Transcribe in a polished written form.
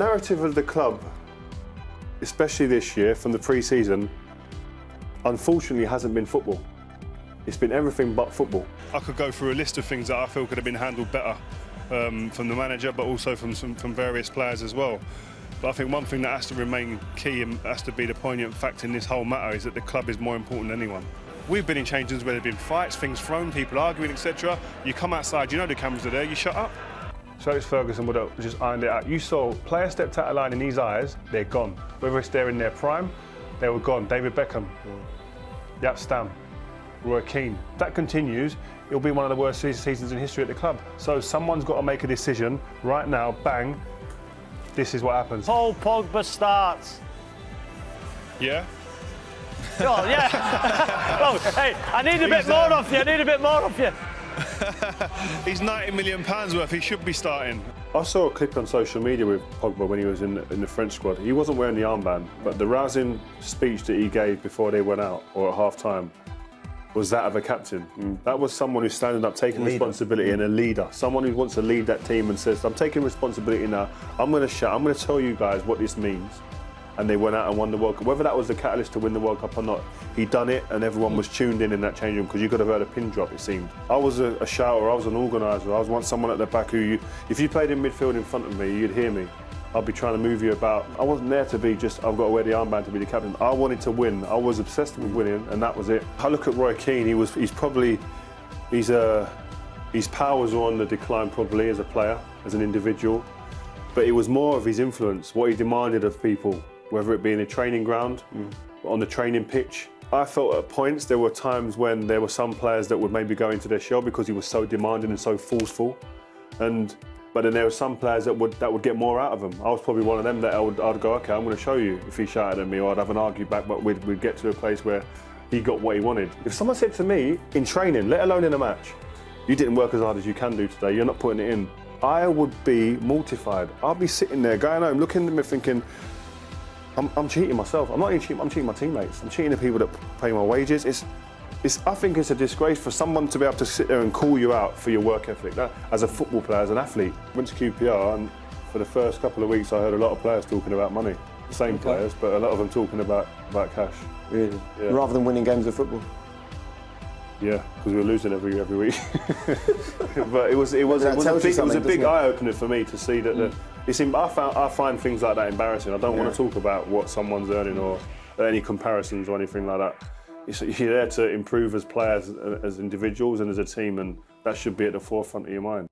narrative of the club, especially this year from the pre-season, unfortunately hasn't been football. It's been everything but football. I could go through a list of things that I feel could have been handled better from the manager, but also from various players as well. But I think one thing that has to remain key and has to be the poignant fact in this whole matter is that the club is more important than anyone. We've been in change rooms where there have been fights, things thrown, people arguing, etc. You come outside, you know the cameras are there, you shut up. So Alex Ferguson would have just ironed it out. You saw players stepped out of line in these eyes, they're gone. Whether it's they're in their prime, they were gone. David Beckham, Yap Stam, Roy Keane. If that continues, it'll be one of the worst seasons in history at the club. So someone's got to make a decision right now, bang, this is what happens. Paul Pogba starts. Yeah? Oh, yeah. Oh, hey, I need a bit more off you, I need a bit more off you. He's £90 million worth, he should be starting. I saw a clip on social media with Pogba when he was in the French squad. He wasn't wearing the armband, but the rousing speech that he gave before they went out, or at half-time, was that of a captain. That was someone who's standing up, taking responsibility, and a leader. Someone who wants to lead that team and says, I'm taking responsibility now, I'm going to shout, I'm going to tell you guys what this means. And they went out and won the World Cup. Whether that was the catalyst to win the World Cup or not, he'd done it and everyone was tuned in that change room because you could have heard a pin drop, it seemed. I was a shouter, I was an organiser, I was once someone at the back who, if you played in midfield in front of me, you'd hear me. I'd be trying to move you about. I wasn't there to be just, I've got to wear the armband to be the captain. I wanted to win. I was obsessed with winning, and that was it. I look at Roy Keane, his powers are on the decline probably as a player, as an individual. But it was more of his influence, what he demanded of people, whether it be in a training ground, on the training pitch. I felt at points there were times when there were some players that would maybe go into their shell because he was so demanding and so forceful. But then there were some players that would get more out of him. I was probably one of them that I'd go, okay, I'm going to show you if he shouted at me, or I'd have an argue back, but we'd get to a place where he got what he wanted. If someone said to me, in training, let alone in a match, you didn't work as hard as you can do today, you're not putting it in, I would be mortified. I'd be sitting there, going home, looking at me thinking, I'm cheating myself. I'm not even cheating, I'm cheating my teammates. I'm cheating the people that pay my wages. I think it's a disgrace for someone to be able to sit there and call you out for your work ethic. That, as a football player, as an athlete. Went to QPR and for the first couple of weeks I heard a lot of players talking about money. The same players, but a lot of them talking about cash. Really? Yeah. Rather than winning games of football? Yeah, because we were losing every week. But it was a big eye-opener for me to see that I find things like that embarrassing. I don't want to talk about what someone's earning or any comparisons or anything like that. You're there to improve as players, as individuals and as a team, and that should be at the forefront of your mind.